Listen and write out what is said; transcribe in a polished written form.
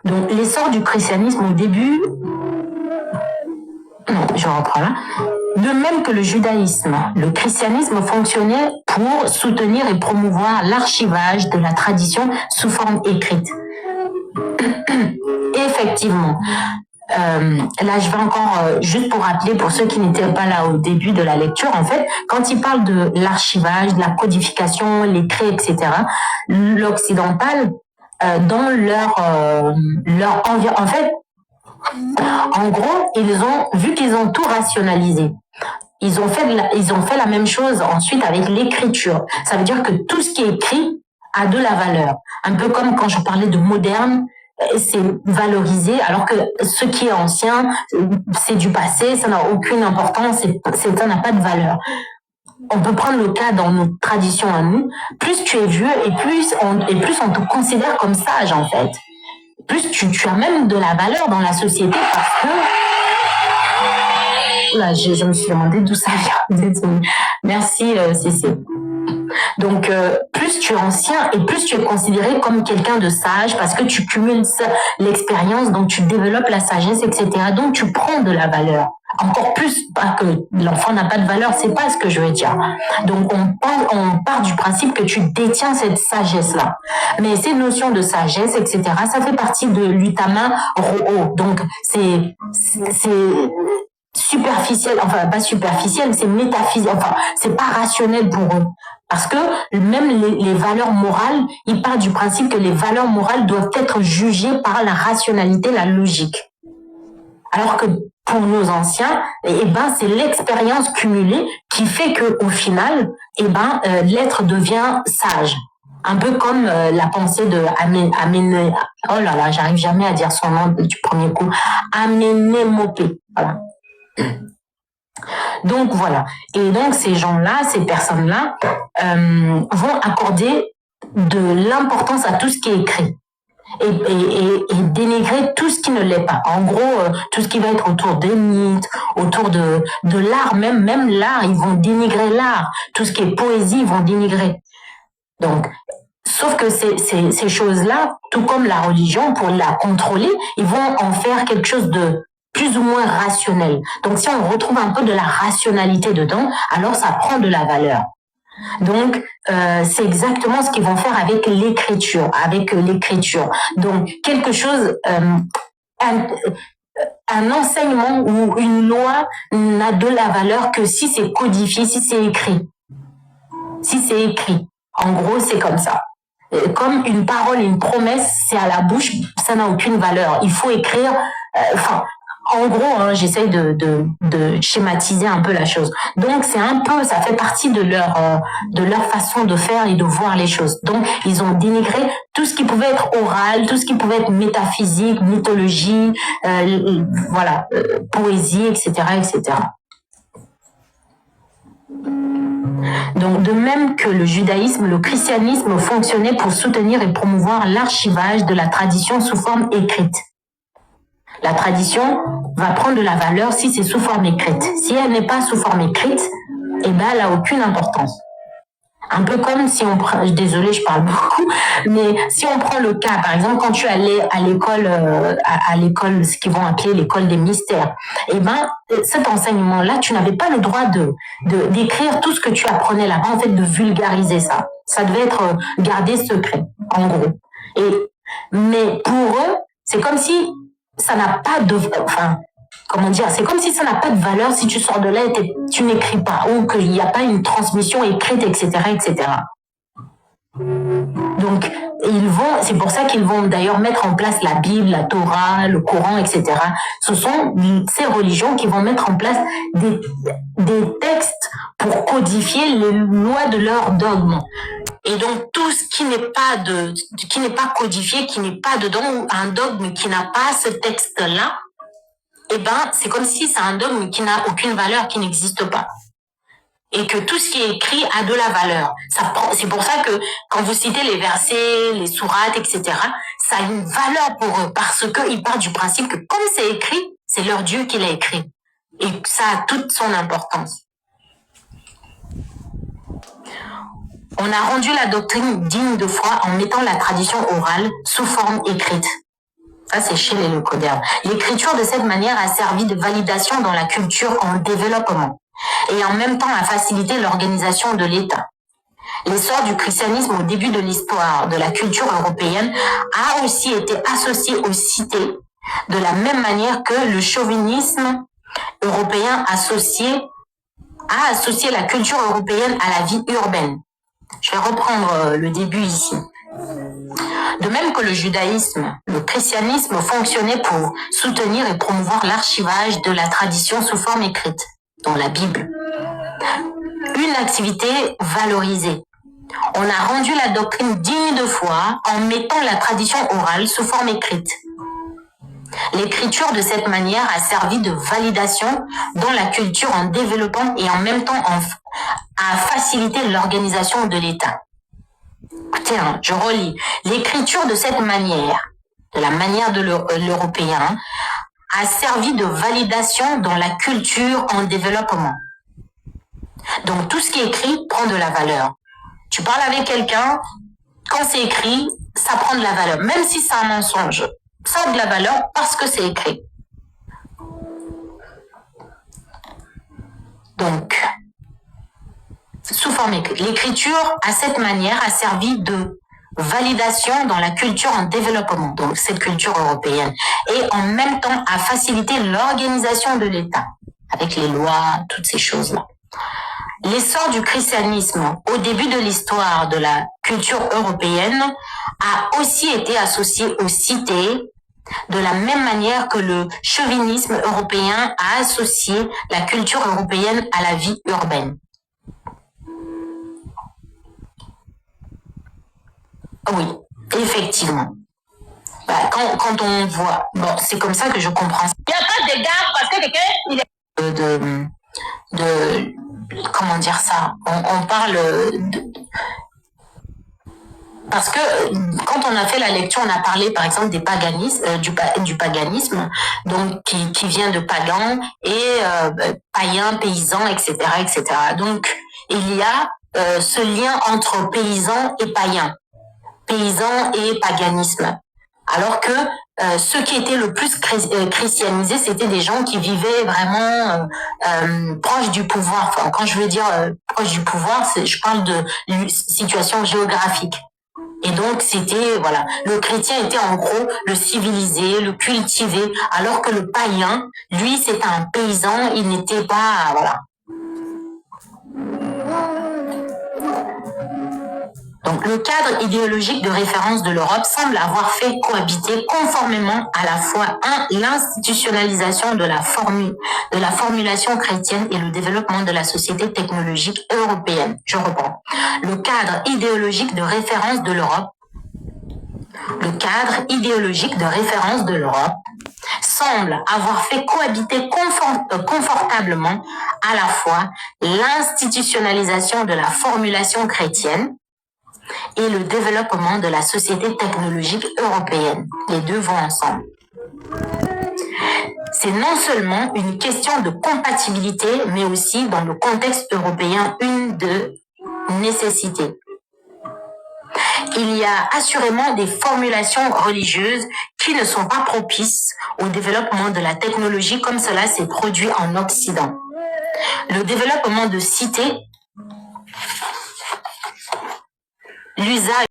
Donc, l'essor du christianisme au début, je reprends là. De même que le judaïsme, le christianisme fonctionnait pour soutenir et promouvoir l'archivage de la tradition sous forme écrite. Effectivement. Là, je vais encore, juste pour rappeler, pour ceux qui n'étaient pas là au début de la lecture, en fait, quand il parle de l'archivage, de la codification, l'écrit, etc., l'occidental, dans leur environnement, en fait, en gros, vu qu'ils ont tout rationalisé, ils ont fait la même chose ensuite avec l'écriture. Ça veut dire que tout ce qui est écrit a de la valeur. Un peu comme quand je parlais de moderne, c'est valorisé, alors que ce qui est ancien, c'est du passé, ça n'a aucune importance, ça n'a pas de valeur. On peut prendre le cas dans nos traditions à nous. Plus tu es vieux et plus on te considère comme sage, en fait. Plus tu as même de la valeur dans la société parce que... Là, je me suis demandé d'où ça vient. Désolée. Merci, Cécile. Donc, plus tu es ancien et plus tu es considéré comme quelqu'un de sage parce que tu cumules l'expérience, donc tu développes la sagesse, etc. Donc, tu prends de la valeur. Encore plus, pas que l'enfant n'a pas de valeur, c'est pas ce que je veux dire. Donc, on part du principe que tu détiens cette sagesse-là. Mais ces notions de sagesse, etc., ça fait partie de l'utama ro'o. Donc, c'est superficiel, enfin pas superficiel, c'est métaphysique, enfin c'est pas rationnel pour eux. Parce que même les valeurs morales, ils partent du principe que les valeurs morales doivent être jugées par la rationalité, la logique. Alors que pour nos anciens, c'est l'expérience cumulée qui fait que au final, l'être devient sage. Un peu comme la pensée de oh là là, j'arrive jamais à dire son nom du premier coup. Amenemopé. Voilà. Donc voilà. Et donc ces gens-là, ces personnes-là, vont accorder de l'importance à tout ce qui est écrit et dénigrer tout ce qui ne l'est pas. En gros, tout ce qui va être autour des mythes, autour de l'art, même l'art, ils vont dénigrer l'art. Tout ce qui est poésie, ils vont dénigrer. Donc, sauf que ces choses-là, tout comme la religion, pour la contrôler, ils vont en faire quelque chose de plus ou moins rationnel. Donc, si on retrouve un peu de la rationalité dedans, alors ça prend de la valeur. Donc, c'est exactement ce qu'ils vont faire avec l'écriture, Donc, quelque chose, un enseignement ou une loi n'a de la valeur que si c'est codifié, si c'est écrit. Si c'est écrit. En gros, c'est comme ça. Comme une parole, une promesse, c'est à la bouche, ça n'a aucune valeur. Il faut écrire, en gros, j'essaye de schématiser un peu la chose. Donc, ça fait partie de leur façon de faire et de voir les choses. Donc, ils ont dénigré tout ce qui pouvait être oral, tout ce qui pouvait être métaphysique, mythologie, poésie, etc., etc. Donc, de même que le judaïsme, le christianisme fonctionnait pour soutenir et promouvoir l'archivage de la tradition sous forme écrite. La tradition va prendre de la valeur si c'est sous forme écrite. Si elle n'est pas sous forme écrite, elle n'a aucune importance. Un peu comme si on prend, désolée, je parle beaucoup, mais si on prend le cas, par exemple, quand tu allais à l'école, ce qu'ils vont appeler l'école des mystères, cet enseignement-là, tu n'avais pas le droit d'écrire tout ce que tu apprenais là-bas, en fait, de vulgariser ça. Ça devait être gardé secret, en gros. Mais pour eux, c'est comme si ça n'a pas de, c'est comme si ça n'a pas de valeur si tu sors de là et tu n'écris pas, ou qu'il n'y a pas une transmission écrite, etc., etc. Donc, c'est pour ça qu'ils vont d'ailleurs mettre en place la Bible, la Torah, le Coran, etc. Ce sont ces religions qui vont mettre en place des textes pour codifier les lois de leur dogme. Et donc, tout ce qui n'est pas codifié, qui n'est pas dedans, ou un dogme qui n'a pas ce texte-là, c'est comme si c'est un dogme qui n'a aucune valeur, qui n'existe pas. Et que tout ce qui est écrit a de la valeur. C'est pour ça que quand vous citez les versets, les sourates, etc., ça a une valeur pour eux, parce qu'ils partent du principe que comme c'est écrit, c'est leur Dieu qui l'a écrit. Et ça a toute son importance. On a rendu la doctrine digne de foi en mettant la tradition orale sous forme écrite. Ça, c'est chez les leucodermes. L'écriture de cette manière a servi de validation dans la culture en développement et en même temps a facilité l'organisation de l'État. L'essor du christianisme au début de l'histoire de la culture européenne a aussi été associé aux cités, de la même manière que le chauvinisme européen a associé la culture européenne à la vie urbaine. Je vais reprendre le début ici. De même que le judaïsme, le christianisme fonctionnait pour soutenir et promouvoir l'archivage de la tradition sous forme écrite, dans la Bible. Une activité valorisée. On a rendu la doctrine digne de foi en mettant la tradition orale sous forme écrite. L'écriture de cette manière a servi de validation dans la culture en développant et en même temps à faciliter l'organisation de l'État. Écoutez, je relis. L'écriture de cette manière, de la manière de l'européen, a servi de validation dans la culture en développement. Donc tout ce qui est écrit prend de la valeur. Tu parles avec quelqu'un, quand c'est écrit, ça prend de la valeur. Même si c'est un mensonge, ça a de la valeur parce que c'est écrit. Donc, sous forme écrite. L'écriture, à cette manière, a servi de validation dans la culture en développement, donc cette culture européenne, et en même temps a facilité l'organisation de l'État, avec les lois, toutes ces choses-là. L'essor du christianisme au début de l'histoire de la culture européenne a aussi été associé aux cités, de la même manière que le chauvinisme européen a associé la culture européenne à la vie urbaine. Oui, effectivement. Quand on voit, bon, c'est comme ça que je comprends. Il n'y a pas d'égard parce que quelqu'un, il est comment dire ça? On parle parce que quand on a fait la lecture, on a parlé par exemple des paganismes, du paganisme, donc qui vient de pagan et païen, paysan, etc., etc. Donc il y a ce lien entre paysan et païen, paysan et paganisme. Alors que ceux qui étaient le plus christianisés, c'était des gens qui vivaient vraiment proches du pouvoir. Enfin, quand je veux dire proche du pouvoir, je parle de situation géographique. Et donc, c'était, voilà, le chrétien était en gros le civilisé, le cultivé, alors que le païen, lui, c'était un paysan, il n'était pas, voilà. Donc, le cadre idéologique de référence de l'Europe semble avoir fait cohabiter conformément à la fois l'institutionnalisation de la formulation chrétienne et le développement de la société technologique européenne. Je reprends. Le cadre idéologique de référence de l'Europe semble avoir fait cohabiter confortablement à la fois l'institutionnalisation de la formulation chrétienne et le développement de la société technologique européenne. Les deux vont ensemble. C'est non seulement une question de compatibilité, mais aussi dans le contexte européen, une de nécessité. Il y a assurément des formulations religieuses qui ne sont pas propices au développement de la technologie comme cela s'est produit en Occident. Le développement de cités, l'usage